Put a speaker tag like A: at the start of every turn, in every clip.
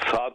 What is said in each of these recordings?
A: 7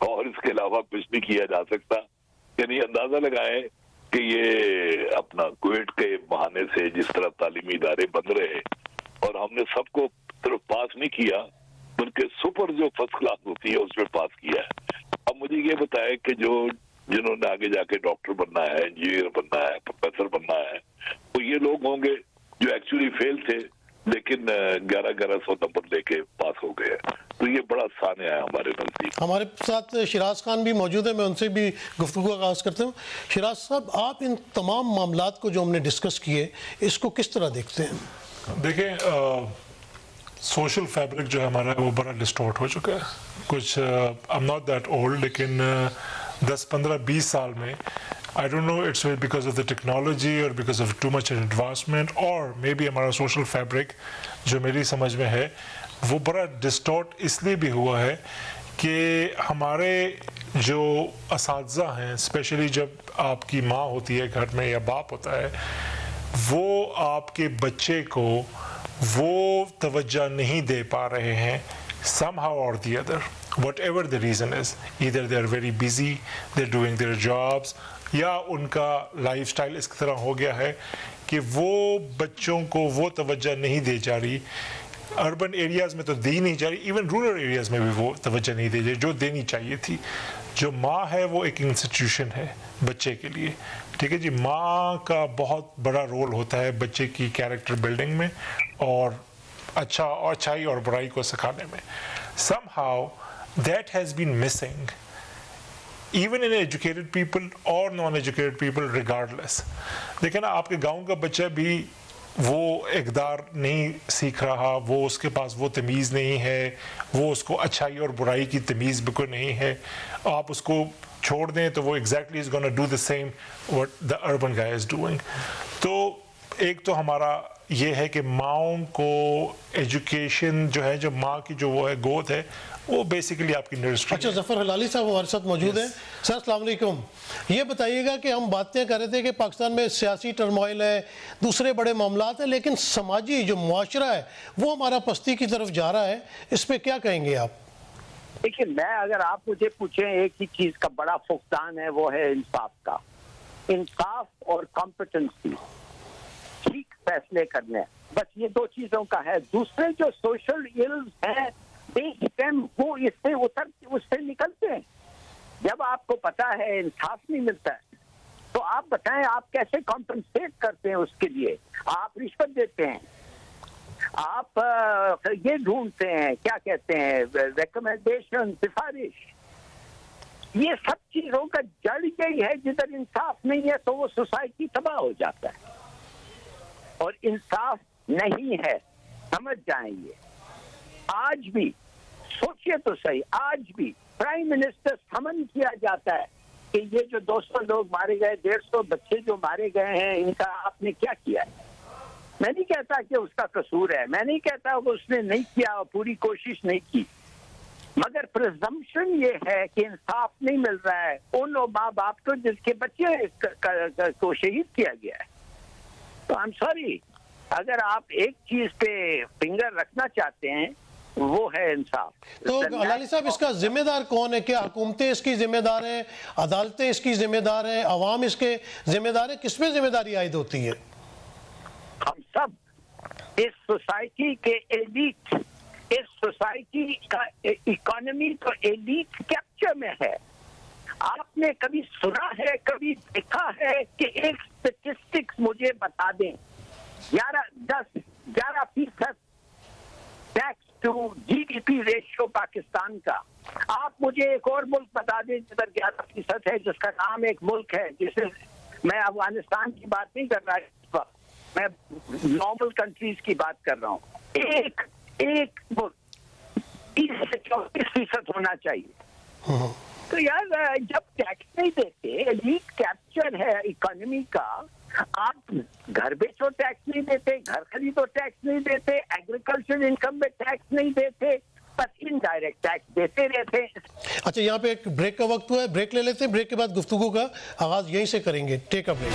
A: اور اس کے علاوہ کچھ نہیں کیا جا سکتا. یعنی اندازہ لگائیں کہ یہ اپنا کووڈ کے بہانے سے جس طرح تعلیمی ادارے بند رہے اور ہم نے سب کو صرف پاس نہیں کیا بلکہ سپر جو فرسٹ کلاس ہوتی ہے اس میں پاس کیا ہے. اب مجھے یہ بتائے کہ جنہوں نے آگے جا کے ڈاکٹر بننا ہے, انجینئر بننا ہے, پروفیسر بننا ہے, تو یہ لوگ ہوں گے جو ایکچولی فیل تھے لیکن 1100 نمبر لے کے پاس ہو گئے. تو یہ بڑا سانحہ ہے ہمارے نزدیک.
B: ہمارے ساتھ شیراز خان بھی موجود ہے, میں ان سے بھی گفتگو کا آغاز کرتا ہوں. شیراز صاحب, آپ ان تمام معاملات کو جو ہم نے ڈسکس کیے اس کو کس طرح دیکھتے ہیں؟
C: دیکھیں, سوشل فیبرک جو ہے ہمارا وہ بڑا ڈسٹورٹ ہو چکا ہے. کچھ I'm not that old, لیکن 10-15-20 سال میں I don't know it's because of the technology or because of too much advancement or maybe ہمارا سوشل فیبرک جو میری سمجھ میں ہے وہ بڑا ڈسٹورٹ اس لیے بھی ہوا ہے کہ ہمارے جو اساتذہ ہیں, اسپیشلی جب آپ کی ماں ہوتی ہے گھر میں یا باپ ہوتا ہے, وہ آپ کے بچے کو وہ توجہ نہیں دے پا رہے ہیں somehow or the other, whatever the reason is. Either they are very busy, they're doing their jobs, یا ان کا لائف سٹائل اس طرح ہو گیا ہے کہ وہ بچوں کو وہ توجہ نہیں دی جا رہی. اربن ایریاز میں تو دی نہیں جا رہی, ایون رورل ایریاز میں بھی وہ توجہ نہیں دی جا رہی جو دینی چاہیے تھی. جو ماں ہے وہ ایک انسٹیٹیوشن ہے بچے کے لیے, ٹھیک ہے جی. ماں کا بہت بڑا رول ہوتا ہے بچے کی کیریکٹر بلڈنگ میں اور اچھائی اور برائی کو سکھانے میں. somehow that has been missing even in educated people or non-educated people regardless. دیکھیں نا, آپ کے گاؤں کا بچہ بھی وہ اقدار نہیں سیکھ رہا, وہ اس کے پاس وہ تمیز نہیں ہے, وہ اس کو اچھائی اور برائی کی تمیز بالکل نہیں ہے. آپ اس کو چھوڑ دیں تو وہ exactly is gonna do the same what the urban guy is doing. تو ایک تو ہمارا یہ ہے کہ ماؤں کو ایجوکیشن جو ہے, جو ماں کی جو وہ ہے گود ہے, وہ بیسیکلی آپ کی نرسری.
B: اچھا, ظفر ہلالی صاحب ہمارے ساتھ موجود ہیں. سر السلام علیکم. یہ بتائیے گا کہ ہم باتیں کر رہے تھے کہ پاکستان میں سیاسی ٹرموائل ہے, دوسرے بڑے معاملات ہیں, لیکن سماجی جو معاشرہ ہے وہ ہمارا پستی کی طرف جا رہا ہے. اس پہ کیا کہیں گے آپ؟
D: دیکھیے, میں اگر آپ مجھے پوچھیں ایک ہی چیز کا بڑا فقدان ہے, وہ ہے انصاف کا. انصاف اور کمپٹنسی, ٹھیک فیصلے کرنے, بس یہ دو چیزوں کا ہے. دوسرے جو سوشل ایلز ہیں وہ اس سے نکلتے ہیں. جب آپ کو پتا ہے انصاف نہیں ملتا ہے تو آپ بتائیں آپ کیسے کمپنسیٹ کرتے ہیں اس کے لیے. آپ رشوت دیتے ہیں, آپ یہ ڈھونڈتے ہیں, کیا کہتے ہیں, ریکمنڈیشن, سفارش. یہ سب چیزوں کا جڑ یہی ہے, جدھر انصاف نہیں ہے تو وہ سوسائٹی تباہ ہو جاتا ہے. اور انصاف نہیں ہے, سمجھ جائیں. یہ آج بھی سوچئے تو صحیح, آج بھی پرائم منسٹر سمن کیا جاتا ہے کہ یہ جو 200 لوگ مارے گئے, 150 بچے جو مارے گئے ہیں, ان کا آپ نے کیا کیا ہے. میں نہیں کہتا کہ اس کا قصور ہے, میں نہیں کہتا کہ اس نے نہیں کیا, پوری کوشش نہیں کی, مگر پرزمپشن یہ ہے کہ انصاف نہیں مل رہا ہے ان ماں باپ کو جس کے بچے کو شہید کیا گیا ہے. تو I'm sorry, اگر آپ ایک چیز پہ فنگر رکھنا چاہتے ہیں وہ ہے انصاف.
B: تو ہلالی صاحب, اس کا ذمہ دار کون ہے؟ کیا حکومتیں اس کی ذمہ دار ہیں, عدالتیں اس کی ذمہ دار ہیں, عوام اس کے ذمہ دار ہیں؟ کس پہ ذمہ داری عائد ہوتی ہے؟
D: ہم سب, اس سوسائٹی کے ایلیٹ, اس سوسائٹی کا اکانومی تو ایلیٹ کیپچر میں ہے. آپ نے کبھی سنا ہے, کبھی دیکھا ہے کہ ایک اسٹیٹسٹکس مجھے بتا دیں, 11% tax to G D P ratio Pakistan کا. آپ مجھے ایک اور ملک بتا دیں جدھر 11% ہے, جس کا نام ایک ملک ہے, جسے میں افغانستان کی بات نہیں کر رہا اس وقت, میں نارمل کنٹریز کی بات کر رہا ہوں. ایک ملک 30 سے 34% ہونا چاہیے. تو یار, جب ٹیکس نہیں دیتے, ایلیٹ کیپچر ہے اکانومی کا, آپ گھر بیچو ٹیکس نہیں دیتے, گھر خریدو ٹیکس نہیں دیتے, ایگریکلچر انکم میں ٹیکس نہیں دیتے, بس انڈائریکٹ ٹیکس دیتے رہتے.
B: اچھا, یہاں پہ ایک بریک کا وقت ہوا ہے, بریک لے لیتے ہیں. بریک کے بعد گفتگو کا آغاز یہیں سے کریں گے. ٹیک اے بریک.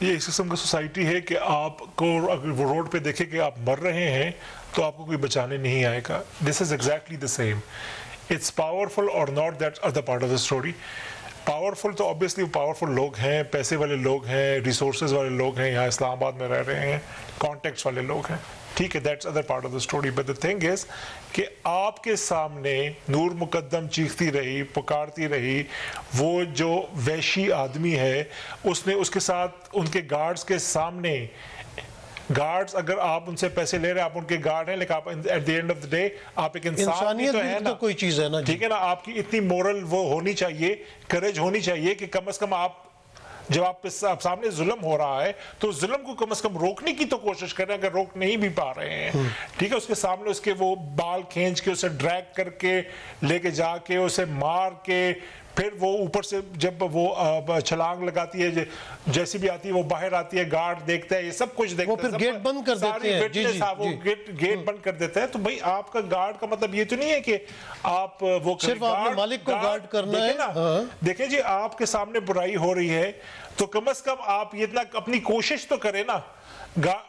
C: یہ اس قسم کا سوسائٹی ہے کہ آپ کو اگر وہ روڈ پہ دیکھے کہ آپ مر رہے ہیں تو آپ کو کوئی بچانے نہیں آئے گا. This is exactly the same. It's powerful اور not that other part of the story. Powerful تو آبویسلی پاورفل لوگ ہیں, پیسے والے لوگ ہیں, ریسورسز والے لوگ ہیں, یہاں اسلام آباد میں رہ رہے ہیں, کانٹیکٹس والے لوگ ہیں, ٹھیک ہے, that's other part of the story. But the thing is کہ آپ کے سامنے نور مقدم چیختی رہی, پکارتی رہی, وہ جو وحشی آدمی ہے اس نے اس کے ساتھ ان کے گارڈز کے سامنے, گارڈز اگر آپ ان سے پیسے لے رہے ہیں, آپ ان کے گارڈ ہیں, لیکن آپ at the end of the day آپ ایک انسان بھی تو ہے نا,
B: کوئی چیز ہے نا,
C: ٹھیک ہے نا. آپ کی اتنی مورل وہ ہونی چاہیے, کریج ہونی چاہیے کہ کم از کم آپ جب آپ سامنے ظلم ہو رہا ہے تو ظلم کو کم از کم روکنے کی تو کوشش کریں, اگر روک نہیں بھی پا رہے ہیں, ٹھیک ہے, اس کے سامنے اس کے وہ بال کھینچ کے اسے ڈریگ کر کے لے کے جا کے اسے مار کے پھر وہ اوپر سے جب وہ چھلانگ لگاتی ہے, جیسی بھی آتی ہے وہ باہر آتی ہے, گارڈ دیکھتا ہے, یہ سب کچھ دیکھتا ہے,
B: وہ پھر گیٹ بند کر دیتے ہیں,
C: وہ گیٹ بند کر دیتا ہے. تو بھائی آپ کا گارڈ کا مطلب یہ تو نہیں ہے کہ آپ وہ
B: صرف آپ نے مالک کو گارڈ کرنا ہے.
C: دیکھیں جی, آپ کے سامنے برائی ہو رہی ہے تو کم از کم آپ یہ اتنا اپنی کوشش تو کریں نا.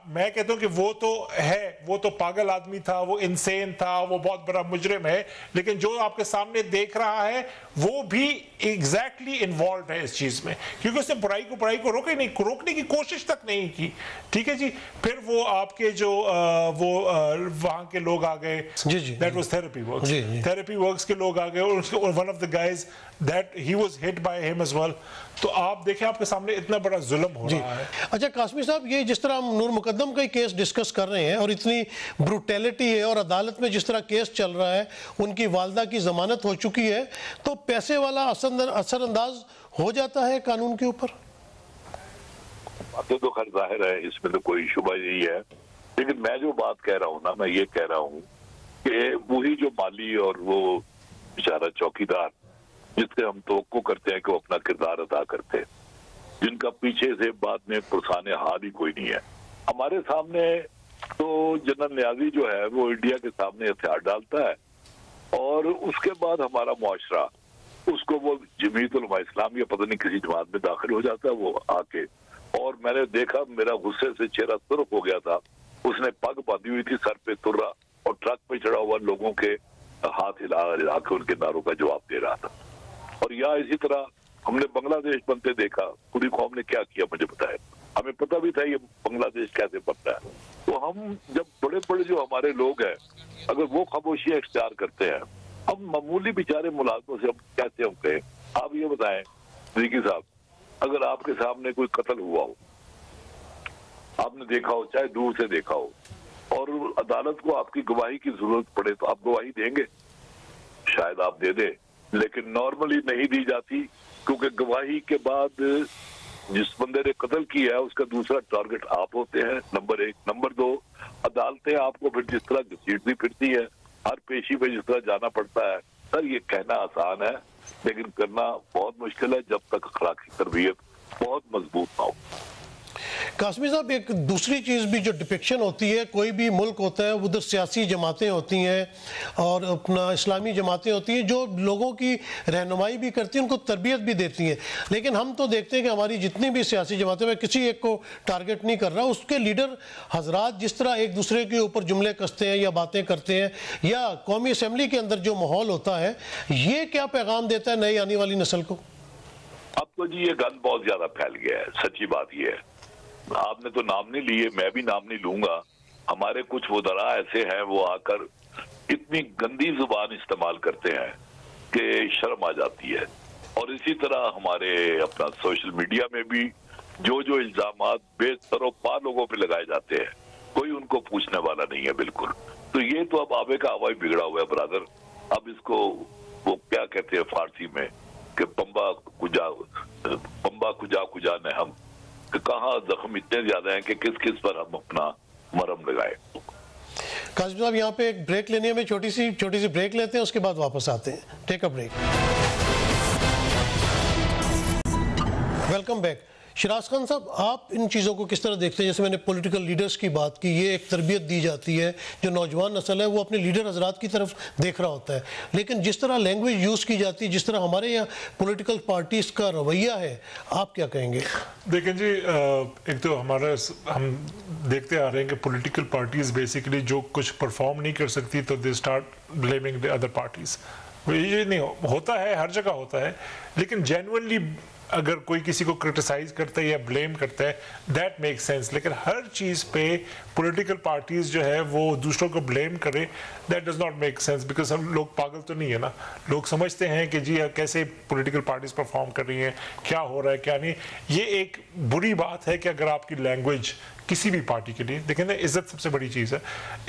C: میں کہتا ہوں کہ وہ تو ہے, وہ تو پاگل آدمی تھا, وہ انسین تھا, وہ بہت بڑا مجرم ہے, لیکن جو آپ کے سامنے دیکھ رہا ہے وہ بھی ایگزیکٹلی انوالوڈ ہے اس چیز میں, کیونکہ اس نے برائی کو روکنے کی کوشش تک نہیں کی, ٹھیک ہے جی. پھر وہ آپ کے جو وہ وہاں کے لوگ آ گئے, that was therapy works, therapy works کے لوگ آ گئے, اور one of the guys that he was hit by ہم ایز ویل. تو آپ دیکھیں آپ کے سامنے اتنا بڑا ظلم ہو رہا ہے.
B: اچھا قاسمی صاحب, یہ جس طرح ہم نور مقدم کا کیس ڈسکس کر رہے ہیں اور اتنی بروٹیلٹی ہے اور عدالت میں جس طرح کیس چل رہا ہے, ان کی والدہ کی ضمانت ہو چکی ہے, تو پیسے والا اثر انداز ہو جاتا ہے قانون کے اوپر؟
A: باتیں تو خیر ظاہر ہے, اس میں تو کوئی شبہ نہیں ہے, لیکن میں جو بات کہہ رہا ہوں نا, میں یہ کہہ رہا ہوں کہ وہی جو مالی اور وہ بیچارہ چوکیدار جس سے ہم توقع کرتے ہیں کہ وہ اپنا کردار ادا کرتے, جن کا پیچھے سے بعد میں پرسانے حال ہی کوئی نہیں ہے. ہمارے سامنے تو جنرل نیازی جو ہے وہ انڈیا کے سامنے ہتھیار ڈالتا ہے, اور اس کے بعد ہمارا معاشرہ اس کو وہ جمعیت علماء اسلام یا پتہ نہیں کسی جماعت میں داخل ہو جاتا ہے وہ آ کے, اور میں نے دیکھا میرا غصے سے چہرہ سرخ ہو گیا تھا. اس نے پگ باندھی ہوئی تھی سر پہ ترا, اور ٹرک پہ چڑھا ہوا لوگوں کے ہاتھ ہلا کے ان کے نعروں کا جواب دے رہا تھا. اور یا اسی طرح ہم نے بنگلہ دیش بنتے دیکھا, پوری قوم نے کیا کیا مجھے بتایا, ہمیں پتہ بھی تھا یہ بنگلہ دیش کیسے بنتا ہے. تو ہم جب بڑے بڑے جو ہمارے لوگ ہیں اگر وہ خاموشیاں اختیار کرتے ہیں, ہم معمولی بیچارے ملازموں سے ہم کیسے ہم کہیں. آپ یہ بتائیں صدیقی صاحب, اگر آپ کے سامنے کوئی قتل ہوا ہو, آپ نے دیکھا ہو, چاہے دور سے دیکھا ہو, اور عدالت کو آپ کی گواہی کی ضرورت پڑے, تو آپ گواہی دیں گے؟ شاید آپ دے دیں, لیکن نارملی نہیں دی جاتی, کیونکہ گواہی کے بعد جس بندے نے قتل کیا ہے اس کا دوسرا ٹارگٹ آپ ہوتے ہیں, نمبر 1. نمبر 2, عدالتیں آپ کو پھر جس طرح گھسیٹتی پھرتی ہے, ہر پیشی پہ جس طرح جانا پڑتا ہے. سر یہ کہنا آسان ہے لیکن کرنا بہت مشکل ہے جب تک اخلاقی تربیت بہت مضبوط نہ ہو.
B: قاسمی صاحب, ایک دوسری چیز بھی جو ڈپکشن ہوتی ہے, کوئی بھی ملک ہوتا ہے ادھر سیاسی جماعتیں ہوتی ہیں اور اپنا اسلامی جماعتیں ہوتی ہیں جو لوگوں کی رہنمائی بھی کرتی ہیں, ان کو تربیت بھی دیتی ہیں, لیکن ہم تو دیکھتے ہیں کہ ہماری جتنی بھی سیاسی جماعتیں, میں کسی ایک کو ٹارگٹ نہیں کر رہا, اس کے لیڈر حضرات جس طرح ایک دوسرے کے اوپر جملے کستے ہیں یا باتیں کرتے ہیں, یا قومی اسمبلی کے اندر جو ماحول ہوتا ہے, یہ کیا پیغام دیتا ہے نئی آنے والی نسل کو؟
A: اب تو جی یہ گند بہت زیادہ پھیل گیا ہے, سچی بات یہ ہے. آپ نے تو نام نہیں لیے, میں بھی نام نہیں لوں گا. ہمارے کچھ وزراء ایسے ہیں وہ آ کر اتنی گندی زبان استعمال کرتے ہیں کہ شرم آ جاتی ہے. اور اسی طرح ہمارے اپنا سوشل میڈیا میں بھی جو الزامات بے سر و پا لوگوں پہ لگائے جاتے ہیں, کوئی ان کو پوچھنے والا نہیں ہے بالکل. تو یہ تو اب آبے کا ہوا ہی بگڑا ہوا ہے برادر. اب اس کو وہ کیا کہتے ہیں فارسی میں کہ پمبا کجا نے ہم, کہ کہاں زخم اتنے زیادہ ہیں کہ کس پر ہم اپنا مرہم لگائے.
B: قاسم صاحب یہاں پہ ایک بریک لینے میں چھوٹی سی بریک لیتے ہیں, اس کے بعد واپس آتے ہیں. Take a break. Welcome back. Shiraz Khan sahab, آپ ان چیزوں کو کس طرح دیکھتے ہیں؟ جیسے میں نے پولیٹیکل لیڈرز کی بات کی، یہ ایک تربیت دی جاتی ہے، جو نوجوان نسل ہے وہ اپنے لیڈر حضرات کی طرف دیکھ رہا ہوتا ہے، لیکن جس طرح لینگویج یوز کی جاتی ہے، جس طرح ہمارے یہاں پولیٹیکل پارٹیز کا رویہ ہے، آپ کیا کہیں گے؟
C: دیکھیں جی، ایک تو ہم دیکھتے آ رہے ہیں کہ پولیٹیکل پارٹیز بیسیکلی جو کچھ پرفارم نہیں کر سکتی تو they start blaming the other parties. یہ نہیں ہوتا ہے، ہر جگہ ہوتا ہے، لیکن جینوئنلی اگر کوئی کسی کو کرٹیسائز کرتا ہے یا بلیم کرتا ہے دیٹ میک سینس. لیکن ہر چیز پہ پولیٹیکل پارٹیز جو ہے وہ دوسروں کو بلیم کرے، that does not make sense, because ہم لوگ پاگل تو نہیں ہے نا. لوگ سمجھتے ہیں کہ جی کیسے پولیٹیکل پارٹیز پرفارم کر رہی ہیں، کیا ہو رہا ہے کیا نہیں. یہ ایک بری بات ہے کہ اگر آپ کی لینگویج کسی بھی پارٹی کے لیے، دیکھیں نا، عزت سب سے بڑی چیز ہے.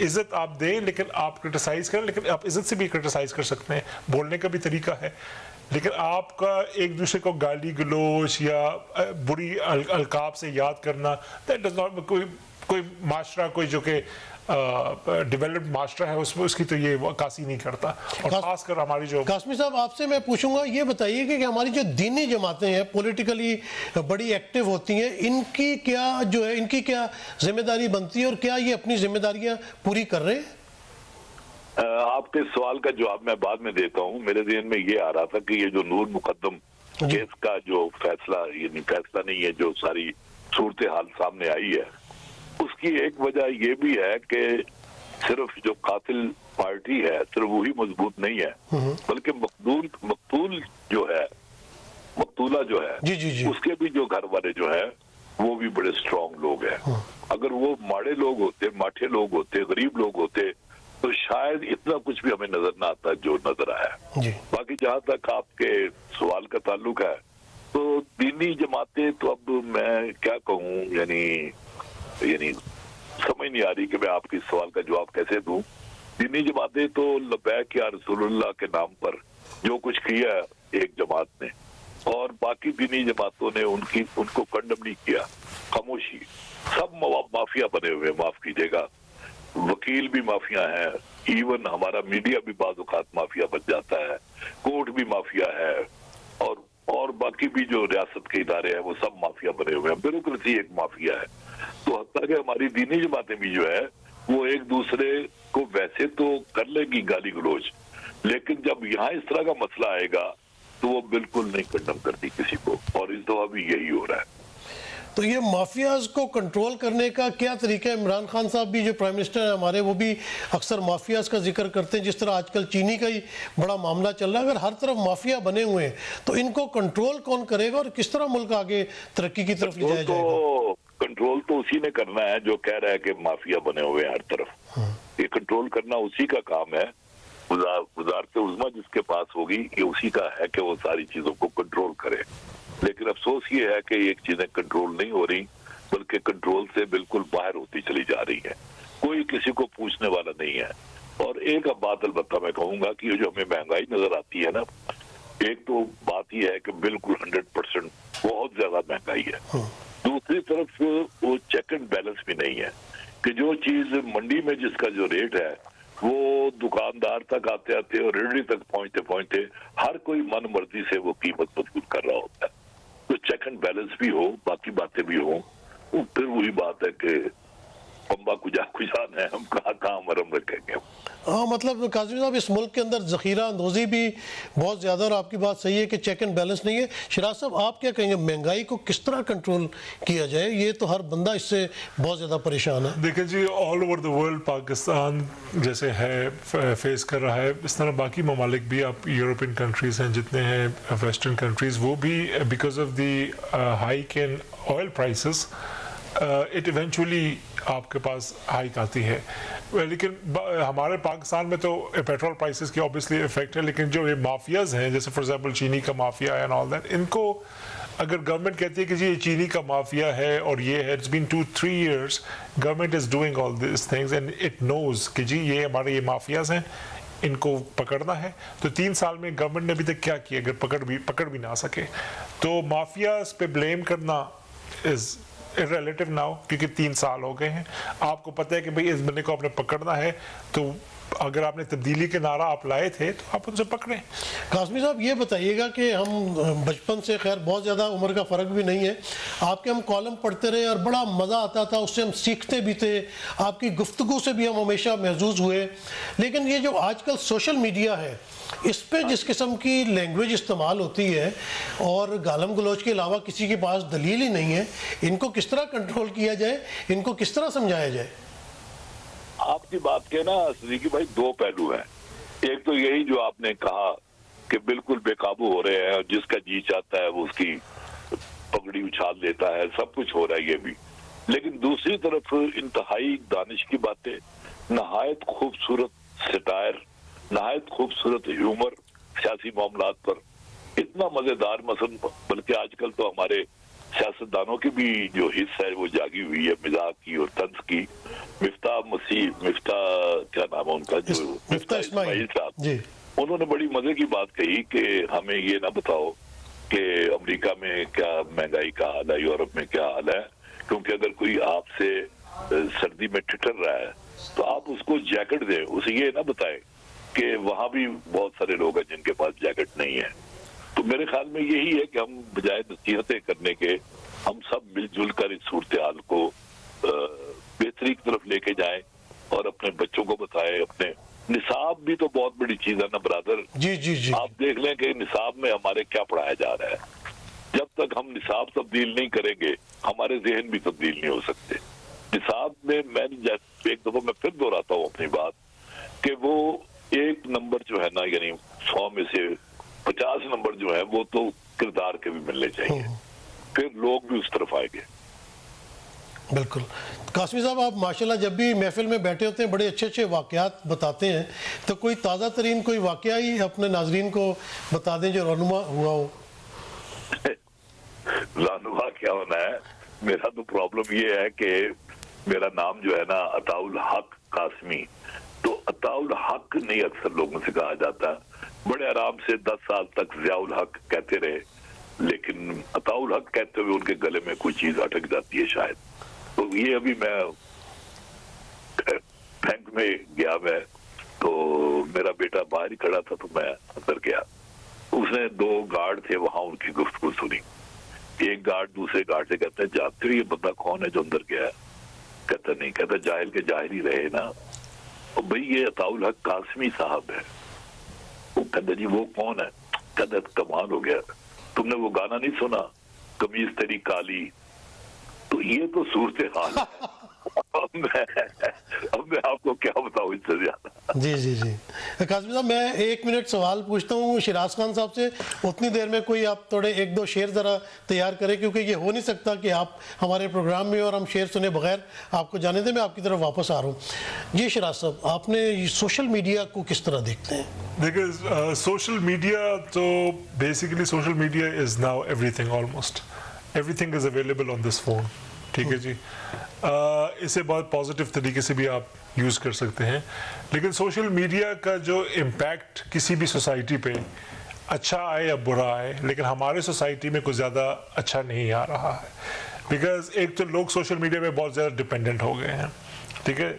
C: عزت آپ دیں لیکن آپ کرٹیسائز کریں، لیکن آپ عزت سے بھی کرٹیسائز کر سکتے ہیں، بولنے کا بھی طریقہ ہے. لیکن آپ کا ایک دوسرے کو گالی گلوچ یا بری القاب سے یاد کرنا، دیٹ ڈز ناٹ، کوئی معاشرہ، کوئی جو کہ ڈیولپڈ معاشرہ ہے اس کی تو یہ عکاسی نہیں کرتا. اور خاص کر ہماری جو
B: قاسمی صاحب، آپ سے میں پوچھوں گا، یہ بتائیے کہ ہماری جو دینی جماعتیں ہیں، پولیٹیکلی بڑی ایکٹیو ہوتی ہیں، ان کی کیا ذمہ داری بنتی ہے، اور کیا یہ اپنی ذمہ داریاں پوری کر رہے ہیں؟
A: آپ کے سوال کا جواب میں بعد میں دیتا ہوں. میرے ذہن میں یہ آ رہا تھا کہ یہ جو نور مقدم کیس کا جو فیصلہ، یعنی فیصلہ نہیں ہے، جو ساری صورتحال سامنے آئی ہے، اس کی ایک وجہ یہ بھی ہے کہ صرف جو قاتل پارٹی ہے صرف وہی مضبوط نہیں ہے، بلکہ مقتولہ جو ہے اس کے بھی جو گھر والے جو ہے وہ بھی بڑے سٹرونگ لوگ ہیں. اگر وہ ماڑے لوگ ہوتے، ماٹھے لوگ ہوتے، غریب لوگ ہوتے تو شاید اتنا کچھ بھی ہمیں نظر نہ آتا جو نظر آیا. باقی جہاں تک آپ کے سوال کا تعلق ہے تو دینی جماعتیں تو اب میں کیا کہوں، یعنی سمجھ نہیں آ رہی کہ میں آپ کے سوال کا جواب کیسے دوں. دینی جماعتیں تو لبیک یا رسول اللہ کے نام پر جو کچھ کیا ایک جماعت نے، اور باقی دینی جماعتوں نے ان کو کنڈم نہیں کیا، خاموشی. سب مافیا بنے ہوئے، معاف کیجیے گا، وکیل بھی مافیا ہیں، ایون ہمارا میڈیا بھی بعض اوقات مافیا بن جاتا ہے، کورٹ بھی مافیا ہے، اور باقی بھی جو ریاست کے ادارے ہیں وہ سب مافیا بنے ہوئے ہیں. بیوروکریسی ایک مافیا ہے. تو حتیٰ کہ ہماری دینی جماعتیں بھی جو ہے وہ ایک دوسرے کو ویسے تو کر لے گی گالی گلوچ، لیکن جب یہاں اس طرح کا مسئلہ آئے گا تو وہ بالکل نہیں کنڈم کرتی کسی کو، اور اس دفعہ بھی یہی ہو رہا ہے.
B: تو یہ مافیاز کو کنٹرول کرنے کا کیا طریقہ ہے؟ عمران خان صاحب بھی جو پرائم منسٹر ہیں ہمارے، وہ بھی اکثر مافیاز کا ذکر کرتے ہیں، جس طرح آج کل چینی کا ہی بڑا معاملہ چل رہا ہے. اگر ہر طرف مافیا بنے ہوئے ہیں تو ان کو کنٹرول کون کرے گا، اور کس طرح ملک آگے ترقی کی طرف لے جایا جائے گا؟
A: کنٹرول تو اسی نے کرنا ہے جو کہہ رہا ہے کہ مافیا بنے ہوئے ہیں ہر طرف. یہ کنٹرول کرنا اسی کا کام ہے. وزارت عظمیٰ جس کے پاس ہوگی یہ اسی کا ہے کہ وہ ساری چیزوں کو کنٹرول کرے. لیکن افسوس یہ ہے کہ ایک چیزیں کنٹرول نہیں ہو رہی، بلکہ کنٹرول سے بالکل باہر ہوتی چلی جا رہی ہے. کوئی کسی کو پوچھنے والا نہیں ہے. اور ایک اب بات البتہ میں کہوں گا کہ یہ جو ہمیں مہنگائی نظر آتی ہے نا، ایک تو بات یہ ہے کہ بالکل 100% بہت زیادہ مہنگائی ہے. دوسری طرف وہ چیک اینڈ بیلنس بھی نہیں ہے کہ جو چیز منڈی میں جس کا جو ریٹ ہے وہ دکاندار تک آتے اور ریڈی تک پہنچتے ہر کوئی من مرضی سے وہ قیمت وصول کر رہا ہوتا ہے. تو چیک اینڈ بیلنس بھی ہو، باقی باتیں بھی ہوں. پھر وہی بات ہے کہ پمبا کجان ہے، ہم کہاں مرم رکھیں گے.
B: ہاں، مطلب قاسمی صاحب اس ملک کے اندر ذخیرہ اندوزی بھی بہت زیادہ، اور آپ کی بات صحیح ہے کہ چیک اینڈ بیلنس نہیں ہے. شراز صاحب، آپ کیا کہیں گے، مہنگائی کو کس طرح کنٹرول کیا جائے؟ یہ تو ہر بندہ اس سے بہت زیادہ پریشان ہے.
C: دیکھیں جی، all over the world Pakistan جیسے ہے فیس کر رہا ہے، اس طرح باقی ممالک بھی، آپ یورپین کنٹریز ہیں جتنے ہیں، ویسٹرن کنٹریز، وہ بھی because of the hike in oil prices it eventually آپ کے پاس ہائیک آتی ہے. لیکن ہمارے پاکستان میں تو پیٹرول پرائسز کی اوبیسلی افیکٹ ہے، لیکن جو یہ مافیاز ہیں، جیسے فار ایگزامپل چینی کا مافیا ہے اینڈ آل دیٹ، ان کو اگر گورنمنٹ کہتی ہے کہ جی یہ چینی کا مافیا ہے اور یہ ہے، it's been 2-3 years government is doing all these things and it knows کہ جی یہ ہمارے یہ مافیاز ہیں، ان کو پکڑنا ہے. تو 3 سال میں گورنمنٹ نے ابھی تک کیا کیا اگر پکڑ بھی نہ سکے؟ تو مافیاز پہ بلیم کرنا از ریلیٹیو ناؤ، کیونکہ 3 سال ہو گئے ہیں. آپ کو پتہ ہے کہ بھئی اس بندے کو آپ نے پکڑنا ہے تو اگر آپ نے تبدیلی کے نعرہ آپ لائے تھے تو آپ ان سے پکڑیں.
B: قاسمی صاحب یہ بتائیے گا کہ ہم بچپن سے خیر بہت زیادہ عمر کا فرق بھی نہیں ہے, آپ کے ہم کالم پڑھتے رہے اور بڑا مزہ آتا تھا, اس سے ہم سیکھتے بھی تھے, آپ کی گفتگو سے بھی ہم ہمیشہ محظوظ ہوئے. لیکن یہ جو آج کل سوشل میڈیا ہے اس پہ جس قسم کی لینگویج استعمال ہوتی ہے اور گالم گلوچ کے علاوہ کسی کے پاس دلیل ہی نہیں ہے, ان کو کس طرح کنٹرول کیا جائے, ان کو کس طرح سمجھایا جائے؟
A: آپ کی بات کے نا صدیقی بھائی دو پہلو ہیں. ایک تو یہی جو آپ نے کہا کہ بالکل بے قابو ہو رہے ہیں اور جس کا جی چاہتا ہے وہ اس کی پگڑی اچھال لیتا ہے, سب کچھ ہو رہا ہے یہ بھی. لیکن دوسری طرف انتہائی دانش کی باتیں, نہایت خوبصورت سٹائر, نہایت خوبصورت ہیومر سیاسی معاملات پر, اتنا مزیدار. مثلا بلکہ آج کل تو ہمارے سیاستدانوں کی بھی جو حصہ ہے وہ جاگی ہوئی ہے مزاح کی اور طنز کی. مفتاح کیا نام ہے ان کا, جو
B: مفتاح اسماعیل
A: صاحب,
B: جی,
A: انہوں نے بڑی مزے کی بات کہی کہ ہمیں یہ نہ بتاؤ کہ امریکہ میں کیا مہنگائی کا حال ہے, یورپ میں کیا حال ہے, کیونکہ اگر کوئی آپ سے سردی میں ٹھٹر رہا ہے تو آپ اس کو جیکٹ دیں, اسے یہ نہ بتائیں کہ وہاں بھی بہت سارے لوگ ہیں جن کے پاس جیکٹ نہیں ہے. تو میرے خیال میں یہی ہے کہ ہم بجائے نصیحتیں کرنے کے ہم سب مل جل کر اس صورتحال کو بہتری کی طرف لے کے جائیں اور اپنے بچوں کو بتائیں. اپنے نصاب بھی تو بہت بڑی چیز ہے نا برادر.
B: جی جی جی,
A: آپ دیکھ لیں کہ نصاب میں ہمارے کیا پڑھایا جا رہا ہے. جب تک ہم نصاب تبدیل نہیں کریں گے ہمارے ذہن بھی تبدیل نہیں ہو سکتے. نصاب میں ایک دفعہ میں پھر دہراتا ہوں اپنی بات کہ وہ ایک نمبر جو ہے نا, یعنی 100 میں سے 50 نمبر جو ہے وہ تو کردار کے بھی ملنے چاہیے, پھر لوگ بھی اس طرف آئیں گے.
B: بالکل. قاسمی صاحب آپ ماشاءاللہ جب بھی محفل میں بیٹھے ہوتے ہیں بڑے اچھے اچھے واقعات بتاتے ہیں, تو کوئی تازہ ترین کوئی واقعہ ہی اپنے ناظرین کو بتا دیں جو رونما ہوا ہو.
A: رونما کیا ہونا ہے, میرا تو پرابلم یہ ہے کہ میرا نام جو ہے نا عطاء الحق قاسمی, تو عطاء الحق نہیں اکثر لوگوں سے کہا جاتا. بڑے آرام سے 10 سال تک ضیاء الحق کہتے رہے, لیکن عطاء الحق کہتے ہوئے ان کے گلے میں کوئی چیز اٹک جاتی ہے شاید. تو یہ ابھی میں بینک میں گیا, میں تو میرا بیٹا باہر ہی کھڑا تھا تو میں اندر گیا. اس نے 2 گارڈ تھے وہاں, ان کی گفتگو سنی. ایک گارڈ دوسرے گارڈ سے کہتا ہے جانتے ہو یہ بندہ کون ہے جو اندر گیا ہے؟ کہتا نہیں. کہتا جاہل کے جاہل ہی رہے نا. بھئی یہ عطاء الحق قاسمی صاحب ہے. وہ کہتا جی وہ کون ہے؟ کہتا کمال ہو گیا, تم نے وہ گانا نہیں سنا قمیض تیری کالی؟ تو یہ تو صورتحال ہے. اب میں آپ کو کیا بتاؤں اس سے زیادہ.
B: جی جی جی. قاسمی صاحب میں 1 منٹ سوال پوچھتا ہوں شیراز خان صاحب سے, اتنی دیر میں کوئی آپ تھوڑے 1-2 شعر ذرا تیار کریں, کیونکہ یہ ہو نہیں سکتا کہ آپ ہمارے پروگرام میں اور ہم شعر سنے بغیر آپ کو جانے دیں. میں آپ کی طرف واپس آ رہا ہوں. جی شیراز صاحب, آپ نے سوشل میڈیا کو کس طرح دیکھتے ہیں؟
C: دیکھیں سوشل میڈیا تو basically social media is now every thing, almost every thing is available on this phone. ٹھیک ہے جی, اسے بہت پازیٹیو طریقے سے بھی آپ یوز کر سکتے ہیں. لیکن سوشل میڈیا کا جو امپیکٹ کسی بھی سوسائٹی پہ اچھا آئے یا برا آئے, لیکن ہمارے سوسائٹی میں کچھ زیادہ اچھا نہیں آ رہا ہے. بیکاز ایک تو لوگ سوشل میڈیا پہ بہت زیادہ ڈپینڈنٹ ہو گئے ہیں. ٹھیک ہے,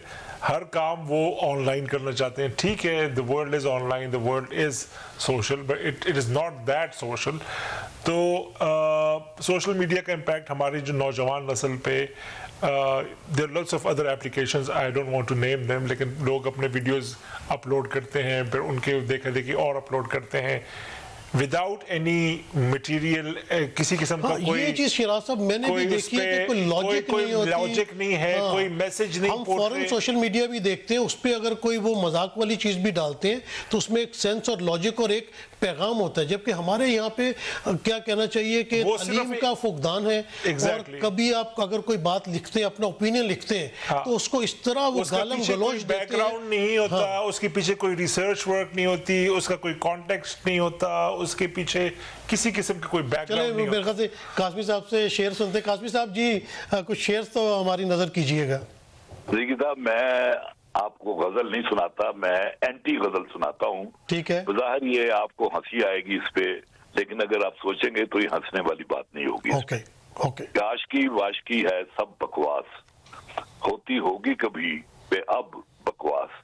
C: ہر کام وہ آن لائن کرنا چاہتے ہیں. ٹھیک ہے, the world is online, the world is social, but it is not that social. تو سوشل میڈیا کا امپیکٹ ہماری جو نوجوان نسل پہ, there are lots of other applications, I don't want to name them, لیکن لوگ اپنے ویڈیوز اپلوڈ کرتے ہیں, پھر ان کے دیکھا دیکھی اور اپلوڈ کرتے ہیں وداؤٹ اینی مٹیریل, کسی قسم کا کوئی
B: یہ چیز شیراز صاحب میں نے بھی دیکھی ہے کہ کوئی لاجک
C: نہیں ہے, کوئی میسج نہیں.
B: ہم فوراً سوشل میڈیا بھی دیکھتے ہیں, اس پہ اگر کوئی وہ مذاق والی چیز بھی ڈالتے ہیں تو اس میں ایک سینس اور لاجک اور ایک پیغام ہوتا ہے, جبکہ ہمارے یہاں پہ کیا کہنا چاہیے کہ تعلیم کا فقدان ہے. اور کبھی آپ اگر کوئی بات لکھتے ہیں, اپنا اوپینین لکھتے ہیں, تو اس کو اس طرح وہ گالم گلوچ دیتے ہیں.
C: بیک گراؤنڈ نہیں ہوتا, اس کے پیچھے کوئی ریسرچ ورک نہیں ہوتی, اس کا کوئی کانٹیکسٹ نہیں ہوتا, اس کے پیچھے کسی قسم کا کوئی بیک گراؤنڈ نہیں ہوتا.
B: میرے خیال سے قاسمی صاحب سے شعر سنتے ہیں. قاسمی صاحب جی کچھ شعر تو ہماری نظر کیجئے گا.
A: دیکھیے صاحب, میں آپ کو غزل نہیں سناتا, میں اینٹی غزل سناتا ہوں.
B: ٹھیک ہے,
A: بظاہر یہ آپ کو ہنسی آئے گی اس پہ, لیکن اگر آپ سوچیں گے تو یہ ہنسنے والی بات نہیں ہوگی.
B: اوکے.
A: عاشقی واشکی ہے سب بکواس, ہوتی ہوگی کبھی بے اب بکواس,